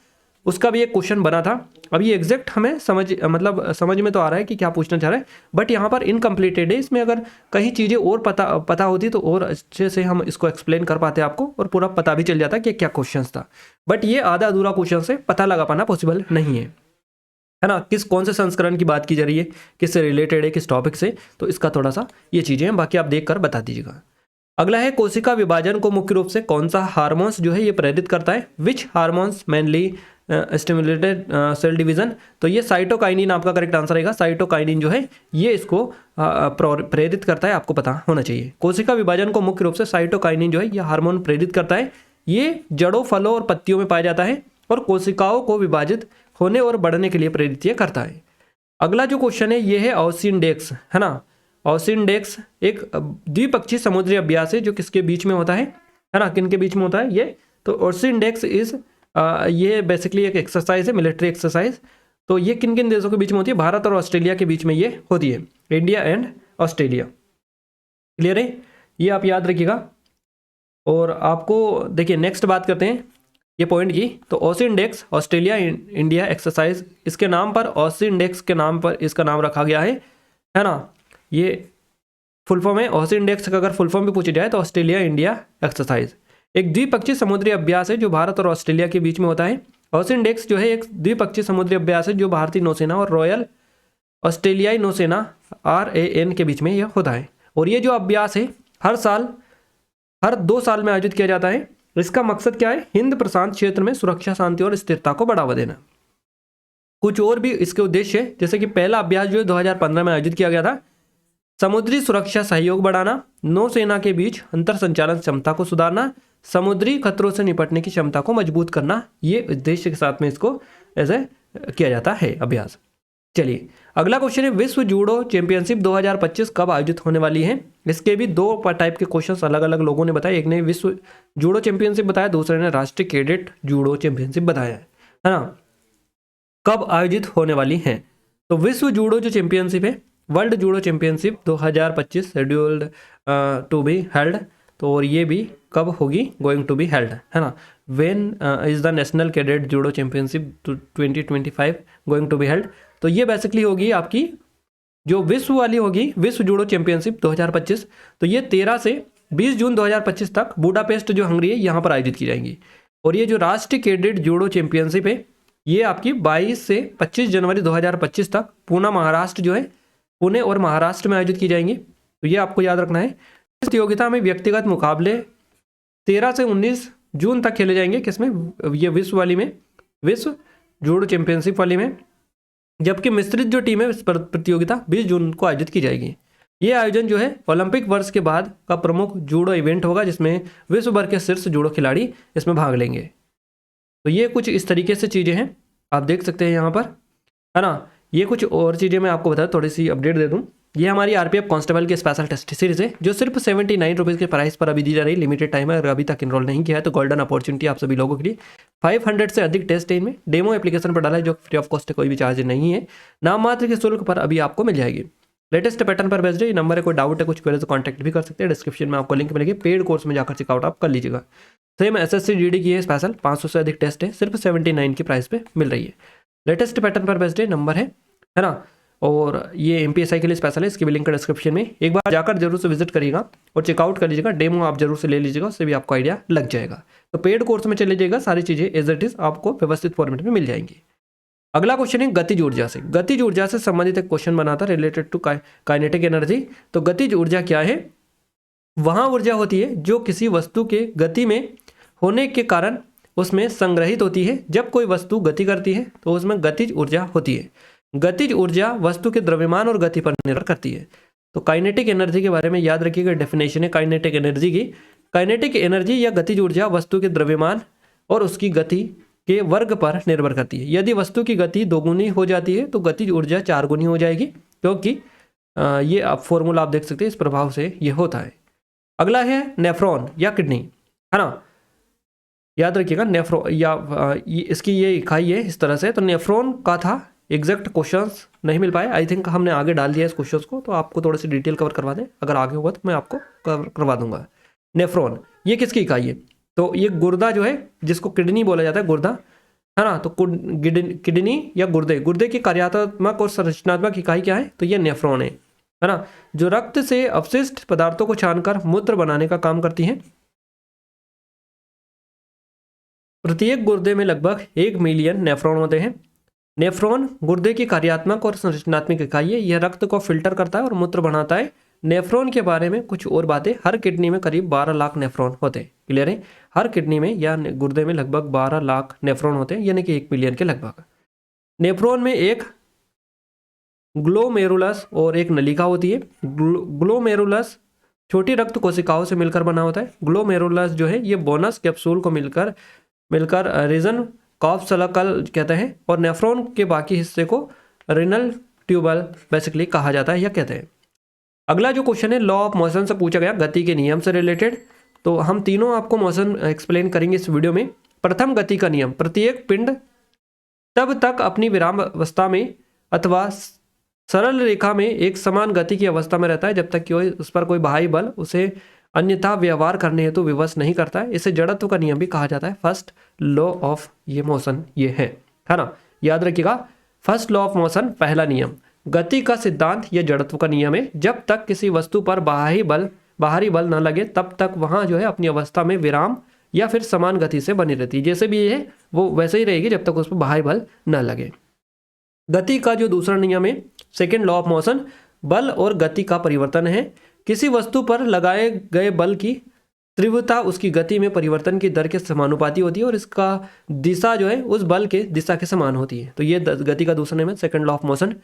उसका भी एक क्वेश्चन बना था। अभी एग्जैक्ट हमें समझ में तो आ रहा है कि क्या पूछना चाह रहा है, बट यहाँ पर इनकम्प्लीटेड है। इसमें अगर कहीं चीज़ें और पता होती तो और अच्छे से हम इसको एक्सप्लेन कर पाते आपको, और पूरा पता भी चल जाता कि क्या क्वेश्चन था। बट ये आधा अधूरा क्वेश्चन से पता लगा पाना पॉसिबल नहीं है ना। कौन से संस्करण की बात की जा रही है, किससे रिलेटेड है, किस टॉपिक से, तो इसका थोड़ा सा ये चीज़ें हैं, बाकी आप देख कर बता दीजिएगा। अगला है कोशिका विभाजन को मुख्य रूप से कौन सा हार्मोन्स जो है ये प्रेरित करता है। Which hormones mainly stimulated cell division. तो ये साइटोकाइनिन आपका करेक्ट आंसर रहेगा। साइटोकाइनिन जो है ये इसको प्रेरित करता है, आपको पता होना चाहिए। कोशिका विभाजन को मुख्य रूप से साइटोकाइनिन जो है ये हार्मोन प्रेरित करता है। ये जड़ों, फलों और पत्तियों में पाया जाता है और कोशिकाओं को विभाजित होने और बढ़ने के लिए प्रेरित ये करता है। अगला जो क्वेश्चन है ये है ऑसिंडेक्स, है ना। ऑसिंडेक्स एक द्विपक्षीय समुद्री अभ्यास है जो किसके बीच में होता है ना, किन के बीच में होता है ये। तो ऑसिंडेक्स इज ये बेसिकली एक एक्सरसाइज है, मिलिट्री एक्सरसाइज। तो ये किन किन देशों के बीच में होती है, भारत और ऑस्ट्रेलिया के बीच में ये होती है, इंडिया एंड ऑस्ट्रेलिया। क्लियर है, ये आप याद रखिएगा। और आपको देखिए नेक्स्ट बात करते हैं ये पॉइंट की। तो ऑसिंडेक्स ऑस्ट्रेलिया इंडिया एक्सरसाइज, इसके नाम पर ऑसिंडेक्स के नाम पर इसका नाम रखा गया है ना। ये फुल फॉर्म है। ऑसिंडेक्स का अगर फुल फॉर्म भी पूछा जाए तो ऑस्ट्रेलिया इंडिया एक्सरसाइज एक द्विपक्षीय समुद्री अभ्यास है जो भारत और ऑस्ट्रेलिया के बीच में होता है। ऑसिंडेक्स जो है एक द्विपक्षीय समुद्री अभ्यास है जो भारतीय नौसेना और रॉयल ऑस्ट्रेलियाई नौसेना RAN के बीच में यह होता है। और ये जो अभ्यास है हर 2 साल में आयोजित किया जाता है। इसका मकसद क्या है, हिंद प्रशांत क्षेत्र में सुरक्षा, शांति और स्थिरता को बढ़ावा देना। कुछ और भी इसके उद्देश्य है, जैसे कि पहला अभ्यास जो है 2015 में आयोजित किया गया था, समुद्री सुरक्षा सहयोग बढ़ाना, नौसेना के बीच अंतर संचालन क्षमता को सुधारना, समुद्री खतरों से निपटने की क्षमता को मजबूत करना। ये उद्देश्य के साथ में इसको ऐसे किया जाता है अभ्यास। चलिए अगला क्वेश्चन है विश्व जूडो चैंपियनशिप 2025 कब आयोजित होने वाली है। इसके भी 2 टाइप के क्वेश्चंस अलग अलग लोगों ने बताए। एक ने विश्व जूडो चैंपियनशिप बताया, दूसरे ने राष्ट्रीय कैडेट जूडो चैंपियनशिप बताया है ना। कब आयोजित होने वाली है, तो विश्व जूडो जो चैंपियनशिप है, world judo championship 2025 scheduled to be held. तो और ये भी कब होगी, गोइंग टू बी हेल्ड, है ना। When is the national cadet judo championship 2025 going to be held. तो ये बेसिकली होगी आपकी जो विश्व वाली होगी, विश्व जूडो चैंपियनशिप 2025। तो ये 13 से 20 जून 2025 तक बुडापेस्ट जो हंगरी है यहाँ पर आयोजित की जाएंगी। और ये जो राष्ट्रीय कैडेट जूडो चैंपियनशिप है ये आपकी 22 से 25 जनवरी 2025 तक पुणे और महाराष्ट्र में आयोजित की जाएंगी। तो ये आपको याद रखना है। इस प्रतियोगिता में व्यक्तिगत मुकाबले 13 से 19 जून तक खेले जाएंगे। किसमें, ये विश्व वाली में, विश्व जूडो चैंपियनशिप वाली में। जबकि मिश्रित जो टीम है इस प्रतियोगिता 20 जून को आयोजित की जाएगी। ये आयोजन जो है ओलंपिक वर्ष के बाद का प्रमुख जूडो इवेंट होगा जिसमें विश्व भर के शीर्ष जूडो खिलाड़ी इसमें भाग लेंगे। तो ये कुछ इस तरीके से चीज़ें हैं, आप देख सकते हैं यहाँ पर, है ना। ये कुछ और चीज़ें मैं आपको बता थोड़ी सी अपडेट दे दूँ। ये हमारी RPF कांस्टेबल की स्पेशल टेस्ट सीरीज है जो सिर्फ 79 रुपीज़ के प्राइस पर अभी दी जा रही है। लिमिटेड टाइम है, अगर अभी तक इनरोल नहीं किया है तो गोल्डन अपॉर्चुनिटी आप सभी लोगों के लिए। 500 से अधिक टेस्ट है इनमें। डेमो एप्लीकेशन पर डाला है जो फ्री ऑफ कॉस्ट है, कोई भी चार्ज नहीं है। नाम मात्र के शुल्क पर अभी आपको मिल जाएगी। लेटेस्ट पैटर्न पर बेस्ड है। ये नंबर है, कोई डाउट है कुछ क्वेरी तो कॉन्टैक्ट भी कर सकते हैं। डिस्क्रिप्शन में आपको लिंक मिलेगी, पेड कोर्स में जाकर चेकआउट आप कर लीजिएगा। सेम SSC GD की है स्पेशल, 500 से अधिक टेस्ट है, सिर्फ 79 की प्राइस पे मिल रही है। लेटेस्ट पैटर्न पर बेस्ड है, नंबर है ना। और ये MPSI के लिए स्पेशल है, इसकी भी लिंक डिस्क्रिप्शन में। एक बार जाकर जरूर से विजिट करिएगा और चेकआउट कर लीजिएगा। डेमो आप जरूर से ले लीजिएगा, उससे भी आपको आइडिया लग जाएगा। तो पेड कोर्स में चले जाइएगा, सारी चीज़ें एज इट इज आपको व्यवस्थित फॉर्मेट में मिल जाएंगी। अगला क्वेश्चन है गतिज ऊर्जा से। गतिज ऊर्जा से संबंधित एक क्वेश्चन बना था रिलेटेड टू काइनेटिक एनर्जी। तो गतिज ऊर्जा क्या है, वहाँ ऊर्जा होती है जो किसी वस्तु के गति में होने के कारण उसमें संग्रहित होती है। जब कोई वस्तु गति करती है तो उसमें गतिज ऊर्जा होती है। गतिज ऊर्जा वस्तु के द्रव्यमान और गति पर निर्भर करती है। तो काइनेटिक एनर्जी के बारे में याद रखिएगा, डेफिनेशन है काइनेटिक एनर्जी की। काइनेटिक एनर्जी या गतिज ऊर्जा वस्तु के द्रव्यमान और उसकी गति के वर्ग पर निर्भर करती है। यदि वस्तु की गति दोगुनी हो जाती है तो गतिज ऊर्जा 4 गुनी हो जाएगी, क्योंकि ये आप फॉर्मूला आप देख सकते हैं, इस प्रभाव से ये होता है। अगला है नेफ्रॉन या किडनी, है ना, याद रखिएगा नेफ्रॉन या इसकी ये इकाई है इस तरह से। तो नेफ्रॉन का था, एग्जैक्ट क्वेश्चंस नहीं मिल पाए, आई थिंक हमने आगे डाल दिया इस क्वेश्चंस को, तो आपको थोड़ी सी डिटेल कवर करवा दें, अगर आगे होगा तो मैं आपको कवर करवा दूंगा। नेफ्रॉन ये किसकी इकाई है? तो ये गुर्दा जो है, जिसको किडनी बोला जाता है, गुर्दा, है ना, तो किडनी या गुर्दे की कार्यात्मक और संरचनात्मक इकाई क्या है? तो ये नेफ्रॉन है ना, जो रक्त से अवशिष्ट पदार्थों को छानकर मूत्र बनाने का काम करती है। प्रत्येक गुर्दे में लगभग 1 मिलियन नेफ्रॉन होते हैं। नेफ्रॉन गुर्दे की कार्यात्मक और संरचनात्मक इकाई है, यह रक्त को फिल्टर करता है और मूत्र बनाता है। नेफ्रॉन के बारे में कुछ और बातें, हर किडनी में करीब 12 लाख नेफ्रॉन होते हैं, क्लियर है, हर किडनी में या गुर्दे में लगभग 12 लाख नेफ्रॉन होते हैं, यानी कि 1 मिलियन के लगभग। नेफ्रॉन में एक ग्लोमेरुलस और एक नलिका होती है। ग्लोमेरुलस छोटी रक्त कोशिकाओं से मिलकर बना होता है। ग्लोमेरुलस जो है ये बोनस कैप्सूल को मिलकर रीजन कॉफ सलकल कहते हैं, और नेफ्रॉन के बाकी हिस्से को रिनल ट्यूबल बेसिकली कहा जाता है या कहते हैं। अगला जो क्वेश्चन है लॉ ऑफ मोशन से पूछा गया, गति के नियम से रिलेटेड। तो हम तीनों आपको मोशन एक्सप्लेन करेंगे इस वीडियो में। प्रथम गति का नियम, प्रत्येक पिंड तब तक अपनी विराम अवस्था में अथवा सरल रेखा में एक समान गति की अवस्था में रहता है जब तक कि उस पर कोई बाह्य बल उसे अन्यथा व्यवहार करने हेतु विवश नहीं करता है। इसे जड़त्व का नियम भी कहा जाता है, फर्स्ट लॉ ऑफ ये मोशन ये है ना, याद रखिएगा। फर्स्ट लॉ ऑफ मोशन पहला नियम, गति का सिद्धांत यह जड़त्व का नियम है। जब तक किसी वस्तु पर बाहरी बल न लगे तब तक वहां जो है अपनी अवस्था में विराम या फिर समान गति से बनी रहती है। जैसे भी ये है वो वैसे ही रहेगी जब तक उस पर बाहरी बल न लगे। गति का जो दूसरा नियम है, सेकेंड लॉ ऑफ मोशन, बल और गति का परिवर्तन है। किसी वस्तु पर लगाए गए बल की तीव्रता उसकी गति में परिवर्तन की दर के समानुपाती होती है और इसका दिशा जो है उस बल के दिशा के समान होती है। तो ये गति का दूसरा नियम है, second law of motion.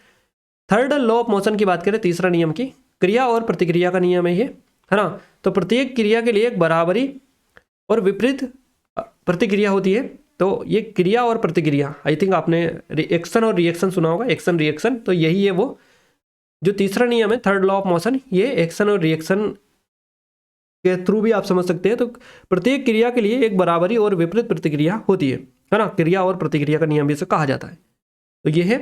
Third law of motion की बात करें, तीसरा नियम की, क्रिया और प्रतिक्रिया का नियम है ये, है ना। तो प्रत्येक क्रिया के लिए एक बराबरी और विपरीत प्रतिक्रिया होती है। तो ये क्रिया और प्रतिक्रिया, आई थिंक आपने एक्शन और रिएक्शन सुना होगा, एक्शन रिएक्शन, तो यही है वो जो तीसरा नियम है, थर्ड लॉ ऑफ मोशन। ये एक्शन और रिएक्शन के थ्रू भी आप समझ सकते हैं। तो प्रत्येक क्रिया के लिए एक बराबरी और विपरीत प्रतिक्रिया होती है ना, क्रिया और प्रतिक्रिया का नियम भी इसे कहा जाता है। तो ये है।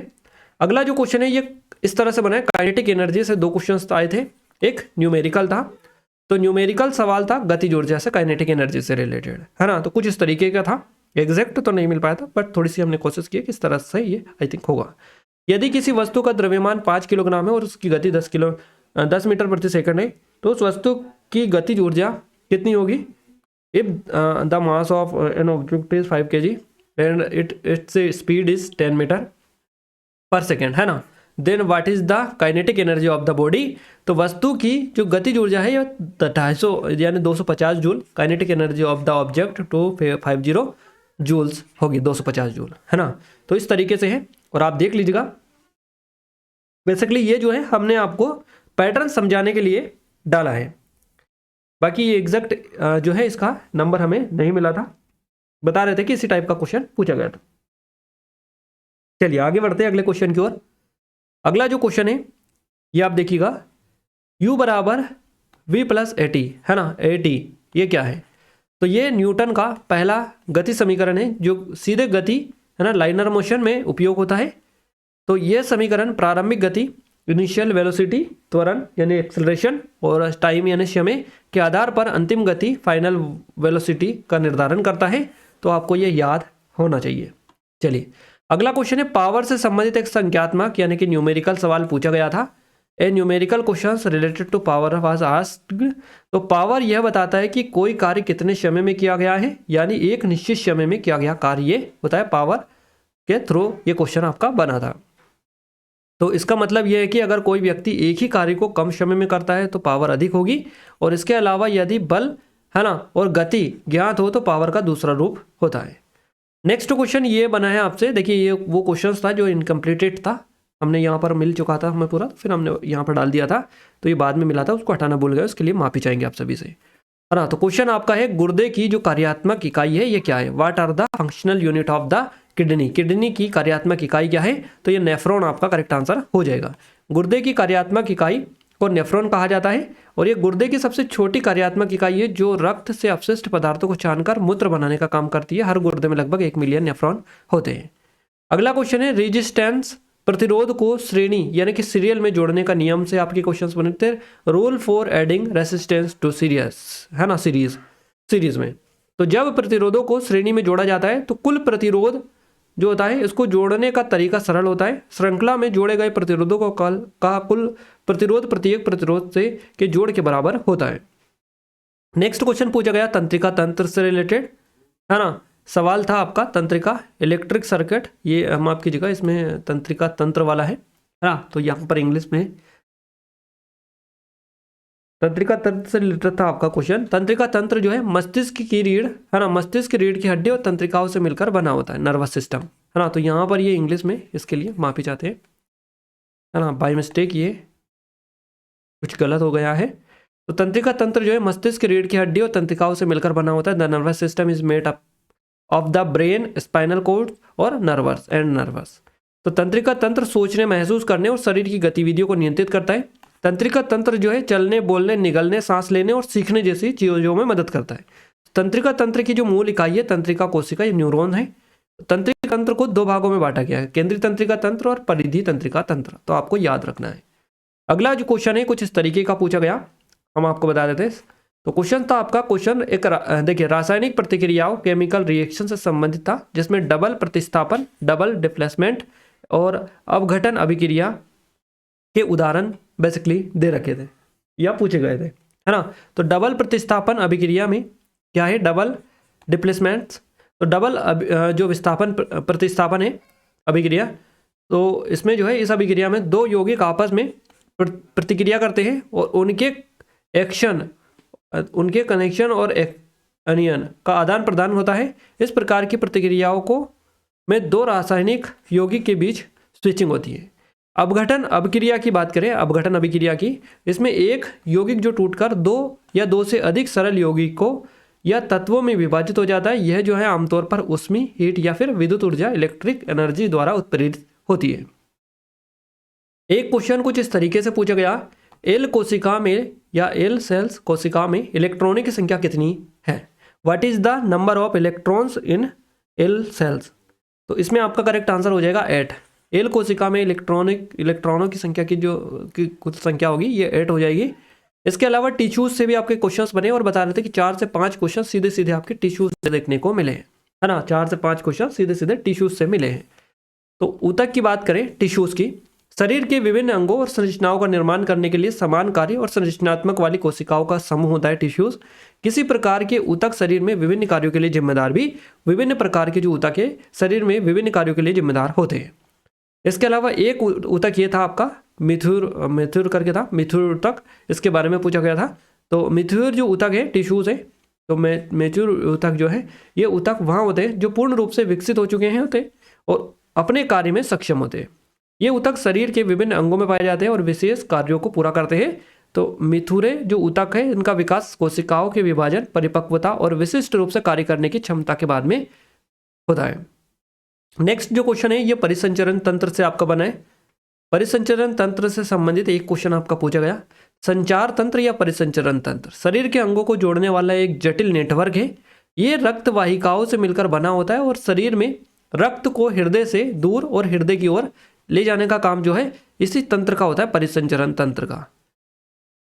अगला जो क्वेश्चन है ये इस तरह से बना है, काइनेटिक एनर्जी से 2 क्वेश्चन आए थे, एक न्यूमेरिकल था। तो न्यूमेरिकल सवाल था गतिज ऊर्जा से काइनेटिक एनर्जी से रिलेटेड, है ना। तो कुछ इस तरीके का था, एग्जैक्ट तो नहीं मिल पाया था बट थोड़ी सी हमने कोशिश की कि किस तरह से ये आई थिंक होगा। यदि किसी वस्तु का द्रव्यमान 5 किलोग्राम है और उसकी गति 10 मीटर प्रति सेकंड है, तो उस वस्तु की गतिज ऊर्जा कितनी होगी? If the mass of an object is 5 kg and its speed is 10 metre per second, है ना, then what is the kinetic energy of the body? तो वस्तु की जो गतिज ऊर्जा है ये 250 यानी 250 joule, kinetic energy of the object 250 joules होगी, 250 जूल, है ना। तो इस तरीके से है, और आप देख लीजिएगा बेसिकली ये जो है हमने आपको पैटर्न समझाने के लिए डाला है। बाकी ये एग्जैक्ट जो है इसका नंबर हमें नहीं मिला था, बता रहे थे कि इसी टाइप का क्वेश्चन पूछा गया था। चलिए आगे बढ़ते हैं अगले क्वेश्चन की ओर। अगला जो क्वेश्चन है ये आप देखिएगा, U बराबर V प्लस AT, है ना, AT ये क्या है? तो ये न्यूटन का पहला गति समीकरण है जो सीधे गति, है ना, लाइनर मोशन में उपयोग होता है। तो ये समीकरण प्रारंभिक गति, इनिशियल वेलोसिटी, त्वरण यानी एक्सेलरेशन, और टाइम यानी समय के आधार पर अंतिम गति, फाइनल वेलोसिटी का निर्धारण करता है। तो आपको ये याद होना चाहिए। चलिए अगला क्वेश्चन है, पावर से संबंधित एक संख्यात्मक यानी कि न्यूमेरिकल सवाल पूछा गया था। A numerical questions related to power was asked. तो पावर यह बताता है कि कोई कार्य कितने समय में किया गया है, यानी एक निश्चित समय में किया गया कार्य ये होता है पावर के थ्रू ये क्वेश्चन आपका बना था। तो इसका मतलब यह है कि अगर कोई व्यक्ति एक ही कार्य को कम समय में करता है तो पावर अधिक होगी, और इसके अलावा यदि बल, है ना, और गति ज्ञात हो तो पावर का दूसरा रूप होता है। नेक्स्ट क्वेश्चन ये बना है आपसे, देखिए ये वो क्वेश्चन था जो इनकम्प्लीटेड था, हमने यहाँ पर मिल चुका था हमें पूरा, फिर हमने यहाँ पर डाल दिया था, तो ये बाद में मिला था, उसको हटाना भूल गए, उसके लिए माफी चाहेंगे आप सभी से। है ना। तो क्वेश्चन आपका है गुर्दे की जो कार्यात्मक इकाई है ये क्या है, what are the functional unit of the kidney, kidney की कार्यात्मक इकाई क्या है, तो ये नेफ्रॉन आपका करेक्ट आंसर हो जाएगा। गुर्दे की कार्यात्मक इकाई को नेफ्रॉन कहा जाता है और ये गुर्दे की सबसे छोटी कार्यात्मक इकाई है जो रक्त से अपशिष्ट पदार्थों को छानकर मूत्र बनाने का काम करती है। हर गुर्दे में लगभग 1 मिलियन नेफ्रॉन होते हैं। अगला क्वेश्चन है रेजिस्टेंस, प्रतिरोध को श्रेणी यानी कि सीरियल में जोड़ने का नियम से आपके क्वेश्चंस बनते हैं। Rule for adding resistance to series, है ना, सीरीज में। तो जब प्रतिरोधों को श्रेणी में जोड़ा जाता है तो कुल प्रतिरोध जो होता है इसको जोड़ने का तरीका सरल होता है। श्रृंखला में जोड़े गए प्रतिरोधों को का कुल प्रतिरोध प्रत्येक प्रतिरोध से के जोड़ के बराबर होता है। नेक्स्ट क्वेश्चन पूछा गया तंत्रिका तंत्र से रिलेटेड, है ना। सवाल था आपका तंत्रिका इलेक्ट्रिक सर्किट, ये हम आपकी जगह इसमें तंत्रिका तंत्र वाला है ना, तो यहाँ पर इंग्लिश में तंत्रिका तंत्र से रिलेटेड था आपका क्वेश्चन। तंत्रिका तंत्र जो है मस्तिष्क की रीढ़, है ना, मस्तिष्क की रीढ़ की हड्डी और तंत्रिकाओं से मिलकर बना होता है, नर्वस सिस्टम, है ना। तो यहाँ पर ये इंग्लिश में इसके लिए माफी चाहते हैं, है ना, बाय मिस्टेक ये कुछ गलत हो गया है। तो तंत्रिका तंत्र जो है मस्तिष्क की रीढ़ की हड्डी और तंत्रिकाओं से मिलकर बना होता है। The nervous system is made up of the brain, spinal cord और नर्वस। तो तंत्रिका तंत्र सोचने, महसूस करने और शरीर की गतिविधियों को नियंत्रित करता है। तंत्रिका तंत्र जो है चलने, बोलने, निगलने, सांस लेने और सीखने जैसी चीजों में मदद करता है। तंत्रिका तंत्र की जो मूल इकाई है तंत्रिका कोशिका, ये न्यूरॉन है। तंत्रिका तंत्र को 2 भागों में बांटा गया है, केंद्रीय तंत्रिका तंत्र और परिधि तंत्रिका तंत्र, तो आपको याद रखना है। अगला जो क्वेश्चन है कुछ इस तरीके का पूछा गया, हम आपको बता देते हैं। तो क्वेश्चन था आपका, क्वेश्चन एक देखिए रासायनिक प्रतिक्रियाओं केमिकल रिएक्शन से संबंधित था, जिसमें डबल प्रतिस्थापन, डबल डिप्लेसमेंट और अवघटन अभिक्रिया के उदाहरण बेसिकली दे रखे थे या पूछे गए थे, है ना। तो डबल प्रतिस्थापन अभिक्रिया में क्या है, डबल डिप्लेसमेंट, तो डबल जो विस्थापन प्रतिस्थापन है अभिक्रिया, तो इसमें जो है इस अभिक्रिया में 2 यौगिक आपस में प्रतिक्रिया करते हैं और उनके एक्शन, उनके कनेक्शन और अनियन का आदान प्रदान होता है। इस प्रकार की प्रतिक्रियाओं को में 2 रासायनिक यौगिक के बीच स्विचिंग होती है। अपघटन अभिक्रिया की बात करें, अपघटन अभिक्रिया की, इसमें एक यौगिक जो टूटकर 2 या 2 से अधिक सरल यौगिकों या तत्वों में विभाजित हो जाता है, यह जो है आमतौर पर ऊष्मी, हीट या फिर विद्युत ऊर्जा, इलेक्ट्रिक एनर्जी द्वारा उत्प्रेरित होती है। एक क्वेश्चन कुछ इस तरीके से पूछा गया, एल कोशिका में या एल सेल्स कोशिका में इलेक्ट्रॉनों की संख्या कितनी है, what is the number of electrons in l shells. तो इसमें आपका करेक्ट आंसर हो जाएगा 8। एल कोशिका में इलेक्ट्रॉनों की संख्या की जो कुछ संख्या होगी ये 8 हो जाएगी। इसके अलावा टिश्यूज से भी आपके क्वेश्चंस बने और बता रहे थे कि 4 से 5 क्वेश्चन सीधे सीधे आपके टिश्यूज से देखने को मिले हैं, है ना। 4 से 5 क्वेश्चन सीधे सीधे टिश्यूज से मिले हैं। तो ऊतक की बात करें, टिश्यूज की, शरीर के विभिन्न अंगों और संरचनाओं का निर्माण करने के लिए समान कार्य और संरचनात्मक वाली कोशिकाओं का समूह होता है टिश्यूज। किसी प्रकार के ऊतक शरीर में विभिन्न कार्यों के लिए जिम्मेदार भी विभिन्न प्रकार के जो ऊतक है शरीर में विभिन्न कार्यों के लिए जिम्मेदार होते हैं। इसके अलावा एक ऊतक ये था आपका मिथुर करके था, मिथुर ऊतक, इसके बारे में पूछा गया था। तो मिथुर जो ऊतक है टिश्यूज है, तो मिथुर ऊतक जो है ये ऊतक वहाँ होते हैं जो पूर्ण रूप से विकसित हो चुके हैं होते और अपने कार्य में सक्षम होते हैं। ये ऊतक शरीर के विभिन्न अंगों में पाए जाते हैं और विशेष कार्यों को पूरा करते हैं। तो मिथुरे जो ऊतक है इनका विकास कोशिकाओं के विभाजन, परिपक्वता और विशिष्ट रूप से कार्य करने की क्षमता के बाद में होता है। नेक्स्ट जो क्वेश्चन है ये परिसंचरण तंत्र से आपका बना है। परिसंचरण तंत्र से संबंधित एक क्वेश्चन आपका पूछा गया, संचार तंत्र या परिसंचरण तंत्र शरीर के अंगों को जोड़ने वाला एक जटिल नेटवर्क है। ये रक्त वाहिकाओं से मिलकर बना होता है और शरीर में रक्त को हृदय से दूर और हृदय की ओर ले जाने का काम जो है इसी तंत्र का होता है, परिसंचरण तंत्र का,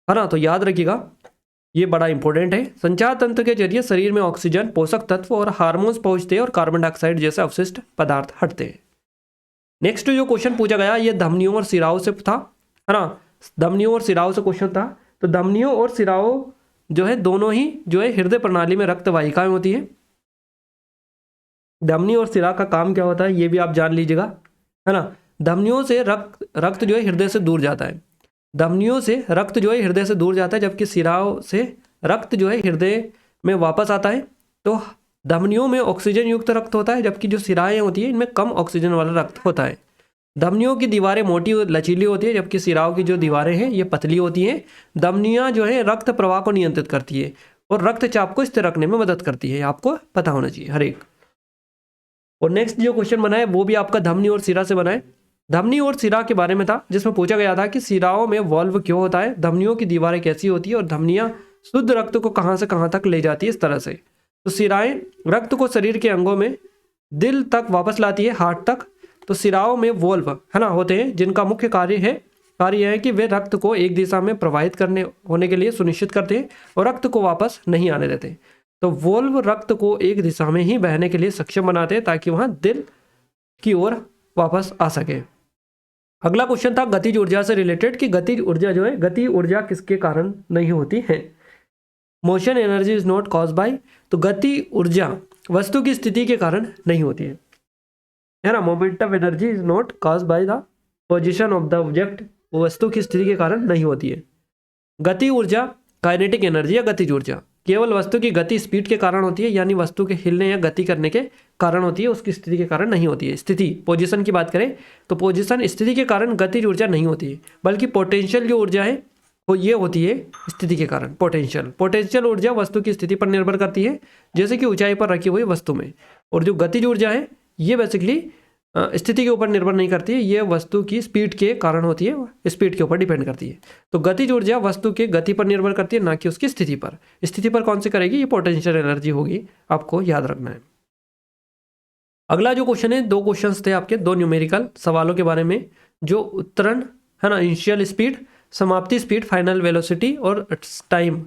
है ना। तो याद रखिएगा ये बड़ा इंपॉर्टेंट है। संचार तंत्र के जरिए शरीर में ऑक्सीजन, पोषक तत्व और हार्मोन्स पहुंचते हैं और कार्बन डाइऑक्साइड जैसे अवशिष्ट पदार्थ हटते हैं। नेक्स्ट जो क्वेश्चन पूछा गया ये धमनियों और सिराओं से था, है ना। धमनियों और सिराओं से क्वेश्चन था। तो धमनियों और सिराओं जो है दोनों ही जो है हृदय प्रणाली में रक्त वाहिकाएं होती है। धमनी और सिरा का काम क्या होता है ये भी आप जान लीजिएगा, है ना। धमनियों से रक्त जो है हृदय से दूर जाता है, धमनियों से रक्त जो है हृदय से दूर जाता है, जबकि सिराओं से रक्त जो है हृदय में वापस आता है। तो धमनियों में ऑक्सीजन युक्त रक्त होता है, जबकि जो सिराएं होती है इनमें कम ऑक्सीजन वाला रक्त होता है। धमनियों की दीवारें मोटी और लचीली होती है, जबकि सिराओं की जो दीवारें हैं ये पतली होती हैं। धमनियाँ जो है रक्त प्रवाह को नियंत्रित करती है। और रक्तचाप को स्थिर रखने में मदद करती है, आपको पता होना चाहिए हर एक। और नेक्स्ट जो क्वेश्चन बना है वो भी आपका धमनी और सिरा से बना है। धमनी और सिरा के बारे में था, जिसमें पूछा गया था कि सिराओं में वॉल्व क्यों होता है, धमनियों की दीवारें कैसी होती है और धमनियां शुद्ध रक्त को कहां से कहां तक ले जाती है, इस तरह से। तो सिराएं रक्त को शरीर के अंगों में दिल तक वापस लाती है, हार्ट तक। तो सिराओं में वॉल्व है ना होते हैं, जिनका मुख्य कार्य है कि वे रक्त को एक दिशा में प्रवाहित करने होने के लिए सुनिश्चित करते हैं और रक्त को वापस नहीं आने देते। तो वॉल्व रक्त को एक दिशा में ही बहने के लिए सक्षम बनाते हैं ताकि वहां दिल की ओर वापस आ सके। अगला क्वेश्चन था गतिज ऊर्जा से रिलेटेड कि गतिज ऊर्जा जो है, गति ऊर्जा किसके कारण नहीं होती है। Motion energy is not cause by, तो गति ऊर्जा वस्तु की स्थिति के कारण नहीं होती है ना। Momentum energy is not cause by the position of the object, वो वस्तु की स्थिति के कारण नहीं होती है। गति ऊर्जा काइनेटिक एनर्जी या गतिज ऊर्जा केवल वस्तु की गति स्पीड के कारण होती है, यानी वस्तु के हिलने या गति करने के कारण होती है, उसकी स्थिति के कारण नहीं होती है। स्थिति पोजीशन की बात करें तो पोजीशन स्थिति के कारण गतिज ऊर्जा नहीं होती है, बल्कि पोटेंशियल जो ऊर्जा है वो ये होती है स्थिति के कारण। पोटेंशियल ऊर्जा वस्तु की स्थिति पर निर्भर करती है, जैसे कि ऊंचाई पर रखी हुई वस्तु में। और जो गतिज ऊर्जा है ये बेसिकली स्थिति के ऊपर निर्भर नहीं करती है, ये वस्तु की स्पीड के कारण होती है, स्पीड के ऊपर डिपेंड करती है। तो गतिज ऊर्जा वस्तु के गति पर निर्भर करती है, ना कि उसकी स्थिति पर। स्थिति पर कौन सी करेगी, ये पोटेंशियल एनर्जी होगी, आपको याद रखना है। अगला जो क्वेश्चन है, 2 क्वेश्चंस थे आपके, 2 न्यूमेरिकल सवालों के बारे में, जो उत्तरण है ना, इनिशियल स्पीड, समाप्ति स्पीड, फाइनल वेलोसिटी और टाइम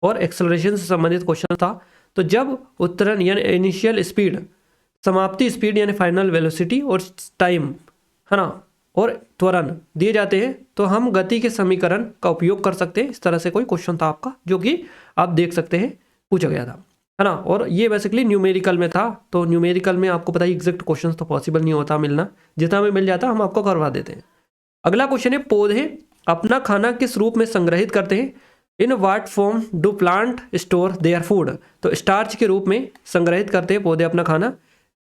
और एक्सेलरेशन से संबंधित क्वेश्चन था। तो जब उत्तरण यानी इनिशियल स्पीड, समाप्ति स्पीड यानी फाइनल वेलोसिटी और टाइम है ना और त्वरण दिए जाते हैं, तो हम गति के समीकरण का उपयोग कर सकते हैं। इस तरह से कोई क्वेश्चन था आपका, जो कि आप देख सकते हैं पूछा गया था, है ना। और ये बेसिकली न्यूमेरिकल में था, तो न्यूमेरिकल में आपको पता है एग्जैक्ट क्वेश्चन तो पॉसिबल नहीं होता मिलना, जितना भी मिल जाता हम आपको करवा देते हैं। अगला क्वेश्चन है, पौधे अपना खाना किस रूप में संग्रहित करते हैं। In what form do plant store their food, तो स्टार्च के रूप में संग्रहित करते हैं पौधे अपना खाना।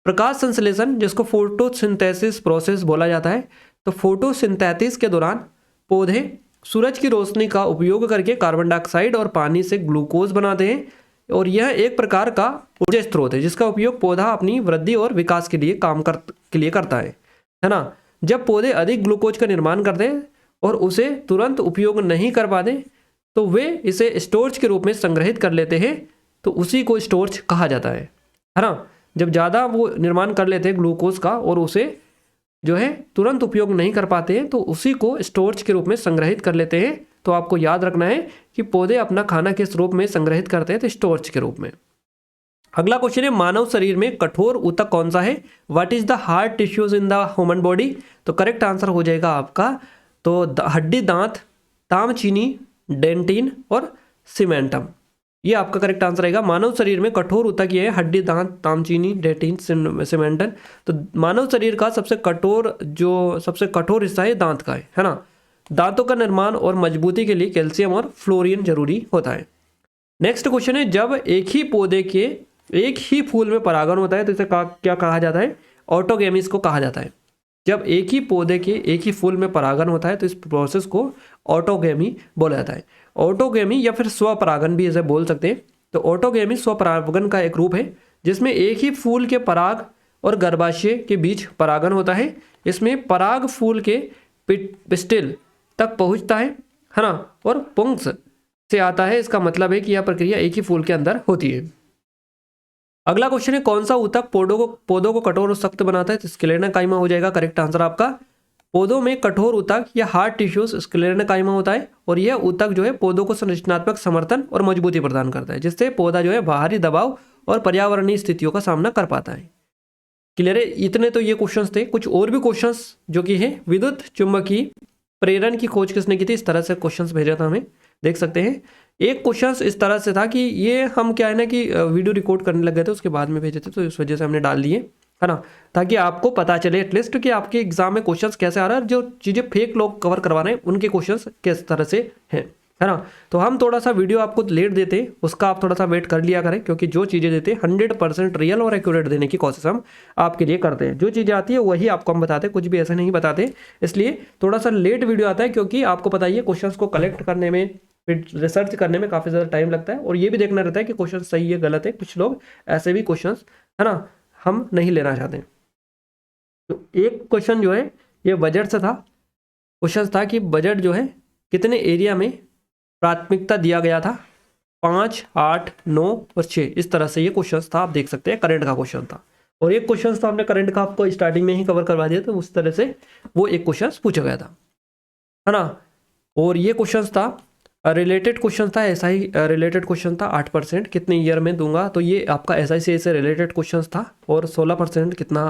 प्रकाश संश्लेषण, जिसको फोटोसिंथेसिस प्रोसेस बोला जाता है, तो फोटोसिंथेसिस के दौरान पौधे सूरज की रोशनी का उपयोग करके कार्बन डाइऑक्साइड और पानी से ग्लूकोज बनाते हैं, और यह एक प्रकार का ऊर्जा स्रोत है जिसका उपयोग पौधा अपनी वृद्धि और विकास के लिए करता है ना। जब पौधे अधिक ग्लूकोज का निर्माण करते हैं और उसे तुरंत उपयोग नहीं कर पाते, तो वे इसे स्टोरेज के रूप में संग्रहित कर लेते हैं, तो उसी को स्टोरेज कहा जाता है ना। जब ज़्यादा वो निर्माण कर लेते हैं ग्लूकोज का और उसे जो है तुरंत उपयोग नहीं कर पाते हैं, तो उसी को स्टोरेज के रूप में संग्रहित कर लेते हैं। तो आपको याद रखना है कि पौधे अपना खाना किस रूप में संग्रहित करते हैं, तो स्टोरेज के रूप में। अगला क्वेश्चन है, मानव शरीर में कठोर ऊतक कौन सा है। What is the hard tissues in the human body, तो करेक्ट आंसर हो जाएगा आपका तो हड्डी, दांत, ताम चीनी, डेंटिन और सीमेंटम, ये आपका करेक्ट आंसर रहेगा। मानव शरीर में कठोर ऊतक ये है, हड्डी, दांत, तामचीनी, डेंटिन, सीमेंटन। तो मानव शरीर का सबसे कठोर हिस्सा है दांत का है ना। दांतों का निर्माण और मजबूती के लिए कैल्शियम और फ्लोरीन जरूरी होता है। नेक्स्ट क्वेश्चन है, जब एक ही पौधे के एक ही फूल में परागण होता है तो इसे क्या कहा जाता है, ऑटोगेमी इसको कहा जाता है। जब एक ही पौधे के एक ही फूल में परागण होता है तो इस प्रोसेस को ऑटोगेमी बोला जाता है। ऑटोगेमी या फिर स्वपरागण भी इसे बोल सकते हैं। तो ऑटोगेमी स्वपरागण का एक रूप है जिसमें एक ही फूल के पराग और गर्भाशय के बीच परागण होता है। इसमें पराग फूल के पिस्टिल तक पहुंचता है ना, और पुंक्स से आता है। इसका मतलब है कि यह प्रक्रिया एक ही फूल के अंदर होती है। अगला क्वेश्चन है, कौन सा ऊतक पौधों को कठोर और सख्त बनाता है, तो स्क्लेरेना हो जाएगा करेक्ट आंसर आपका। पौधों में कठोर ऊतक या हार्ड टिश्यूज स्क्लेरेना होता है, और यह ऊतक जो है पौधों को संरचनात्मक समर्थन और मजबूती प्रदान करता है, जिससे पौधा जो है बाहरी दबाव और पर्यावरणीय स्थितियों का सामना कर पाता है। क्लियर है। इतने तो ये क्वेश्चंस थे। कुछ और भी क्वेश्चंस जो कि है, विद्युत चुंबकीय प्रेरण की खोज किसने की थी, इस तरह से क्वेश्चंस भेजा था हमें, देख सकते हैं। एक क्वेश्चन इस तरह से था कि ये हम क्या है ना कि वीडियो रिकॉर्ड करने लग गए थे, उसके बाद में भेजे थे, तो इस वजह से हमने डाल दिए, है ना, ताकि आपको पता चले एटलीस्ट कि आपके एग्जाम में क्वेश्चंस कैसे आ रहा है, जो चीज़ें फेक लोग कवर करवा रहे हैं उनके क्वेश्चंस किस तरह से हैं, है ना। तो हम थोड़ा सा वीडियो आपको लेट देते हैं, उसका आप थोड़ा सा वेट कर लिया करें, क्योंकि जो चीज़ें देते हैं 100% रियल और एक्यूरेट देने की कोशिश हम आपके लिए करते हैं। जो चीज़ें आती है वही आपको हम बताते हैं, कुछ भी ऐसा नहीं बताते। इसलिए थोड़ा सा लेट वीडियो आता है, क्योंकि आपको पता ही है क्वेश्चंस को कलेक्ट करने में, फिर रिसर्च करने में काफ़ी ज़्यादा टाइम लगता है और ये भी देखना रहता है कि क्वेश्चन सही है गलत है। कुछ लोग ऐसे भी क्वेश्चन है ना हम नहीं लेना चाहते। तो एक क्वेश्चन जो है ये बजट से था, क्वेश्चन था कि बजट जो है कितने एरिया में प्राथमिकता दिया गया था, 5, 8, 9 और 6, इस तरह से ये क्वेश्चन था। आप देख सकते हैं करंट का क्वेश्चन था और एक क्वेश्चन था हमने करंट का आपको स्टार्टिंग में ही कवर करवा दिया, तो उस तरह से वो एक क्वेश्चन पूछा गया था, है ना। और ये क्वेश्चन था रिलेटेड क्वेश्चन था, ऐसा ही रिलेटेड क्वेश्चन था। 8% कितने ईयर में दूंगा, तो ये आपका SICI से रिलेटेड क्वेश्चन था। और 16% कितना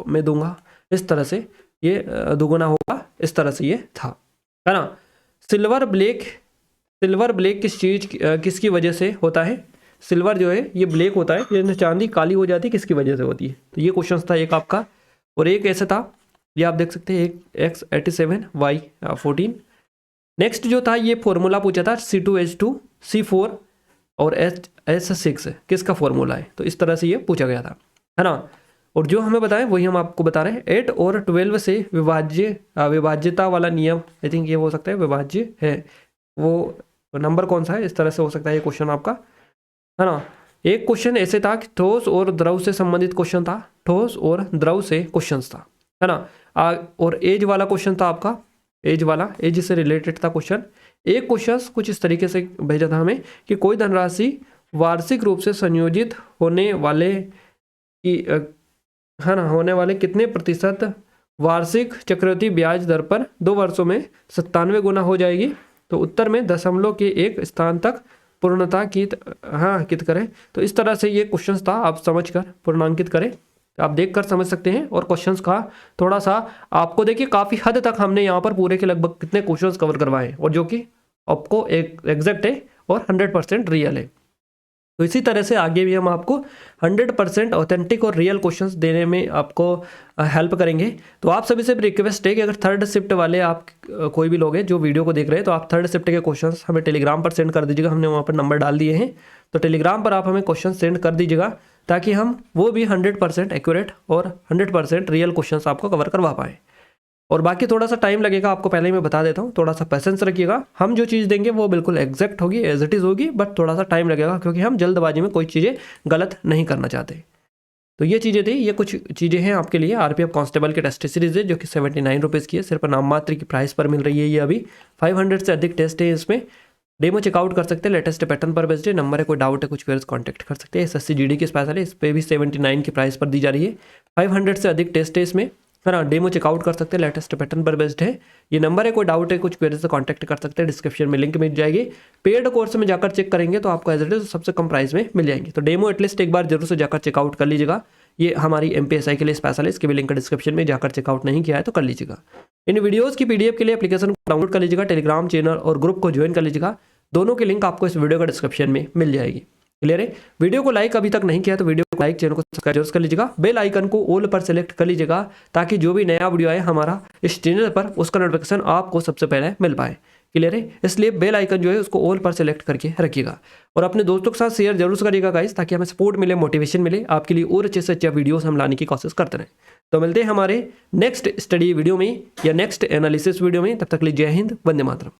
में दूंगा, इस तरह से ये दुगुना होगा, इस तरह से ये था, है ना। सिल्वर ब्लैक किस चीज़ किसकी वजह से होता है। सिल्वर जो है ये ब्लैक होता है, ये चांदी काली हो जाती है, किसकी वजह से होती है। तो ये क्वेश्चन था एक आपका। और एक ऐसा था, ये आप देख सकते हैं, एक X87 Y14। नेक्स्ट जो था ये फॉर्मूला पूछा था C2H2 C4 और S6 किसका फॉर्मूला है, तो इस तरह से ये पूछा गया था, है ना। और जो हमें बताएं वही हम आपको बता रहे हैं। 8 और 12 से विभाज्यता वाला नियम, आई थिंक ये हो सकता है विभाज्य है, वो नंबर कौन सा है, इस तरह से हो सकता है ये क्वेश्चन आपका, है ना। एक क्वेश्चन ऐसे था कि ठोस और द्रव से संबंधित क्वेश्चन था, ठोस और द्रव से क्वेश्चन था, है ना। और एज वाला क्वेश्चन था आपका, एज से रिलेटेड था क्वेश्चन। एक क्वेश्चन कुछ इस तरीके से भेजा था हमें कि कोई धनराशि वार्षिक रूप से संयोजित होने वाले की, है ना, होने वाले कितने प्रतिशत वार्षिक चक्रवृद्धि ब्याज दर पर 2 वर्षों में 97 गुना हो जाएगी। तो उत्तर में दशमलव के एक स्थान तक पूर्णता की अंकित करें। तो इस तरह से ये क्वेश्चन था, आप समझकर पूर्णांकित करें, आप देखकर समझ सकते हैं। और क्वेश्चंस का थोड़ा सा आपको देखिए काफ़ी हद तक हमने यहाँ पर पूरे के लगभग कितने क्वेश्चंस कवर करवाए हैं, और जो कि आपको एक एग्जैक्ट है और 100% रियल है। तो इसी तरह से आगे भी हम आपको 100% ऑथेंटिक और रियल क्वेश्चंस देने में आपको हेल्प करेंगे। तो आप सभी से रिक्वेस्ट है कि अगर थर्ड शिफ्ट वाले आप कोई भी लोग हैं जो वीडियो को देख रहे हैं, तो आप थर्ड शिफ्ट के क्वेश्चंस हमें टेलीग्राम पर सेंड कर दीजिएगा। हमने वहाँ पर नंबर डाल दिए हैं, तो टेलीग्राम पर आप हमें क्वेश्चन सेंड कर दीजिएगा, ताकि हम वो भी 100% एक्यूरेट और 100% रियल क्वेश्चंस आपको कवर करवा पाएँ। और बाकी थोड़ा सा टाइम लगेगा, आपको पहले ही मैं बता देता हूँ, थोड़ा सा पेशेंस रखिएगा। हम जो चीज़ देंगे वो बिल्कुल एग्जैक्ट होगी, एज इट इज़ होगी, बट थोड़ा सा टाइम लगेगा, क्योंकि हम जल्दबाजी में कोई चीज़ें गलत नहीं करना चाहते। तो ये चीज़ें थी, ये कुछ चीज़ें हैं आपके लिए। RPF कांस्टेबल की टेस्ट सीरीज है, जो कि 79 रुपीज़ की है, सिर्फ नाम मात्र की प्राइस पर मिल रही है। ये अभी 500 से अधिक टेस्ट है, इसमें डेमो चेकआउट कर सकते हैं, लेटेस्ट पैटर्न पर बेस्ड है। नंबर है, कोई डाउट है, कुछ क्वेरीज कांटेक्ट कर सकते हैं। SSC GD की स्पेशल है, इस पर भी 79 की प्राइस पर दी जा रही है। 500 से अधिक टेस्ट है इसमें, है ना। डेमो चेकआउट कर सकते हैं, लेटेस्ट पैटर्न पर बेस्ड है। ये नंबर है, कोई डाउट है, कुछ क्वेरी से कांटेक्ट कर सकते हैं। डिस्क्रिप्शन में लिंक मिल जाएगी। पेड कोर्स में जाकर चेक करेंगे तो आपको एज इट इज सबसे कम प्राइस में मिल जाएंगे। तो डेमो एटलीस्ट एक बार जरूर से जाकर चेकआउट कर लीजिएगा। ये हमारी MPSI के लिए स्पेशल है, इसके भी लिंक डिस्क्रिप्शन में, जाकर चेकआउट नहीं किया है तो कर लीजिएगा। इन वीडियोज़ की PDF के लिए एप्लीकेशन को डाउनलोड कर लीजिएगा, टेलीग्राम चैनल और ग्रुप को ज्वाइन कर लीजिएगा। दोनों की लिंक आपको इस वीडियो का डिस्क्रिप्शन में मिल जाएगी। क्लियर है। वीडियो को लाइक अभी तक नहीं किया तो वीडियो को लाइक, चैनल को सब्सक्राइब जरूर कर लीजिएगा। बेल आइकन को ऑल पर सेलेक्ट कर लीजिएगा, ताकि जो भी नया वीडियो आए हमारा इस चैनल पर, उसका नोटिफिकेशन आपको सबसे पहले मिल पाए। क्लियर है। इसलिए बेल आइकन जो है उसको ऑल पर सेलेक्ट करके रखिएगा, और अपने दोस्तों के साथ शेयर जरूर करिएगा गाइस, ताकि हमें सपोर्ट मिले, मोटिवेशन मिले, आपके लिए और अच्छे से अच्छे वीडियोस हम लाने की कोशिश करते रहें। तो मिलते हैं हमारे नेक्स्ट स्टडी वीडियो में या नेक्स्ट एनालिसिस वीडियो में। तब तक के लिए जय हिंद, वंदे मातरम।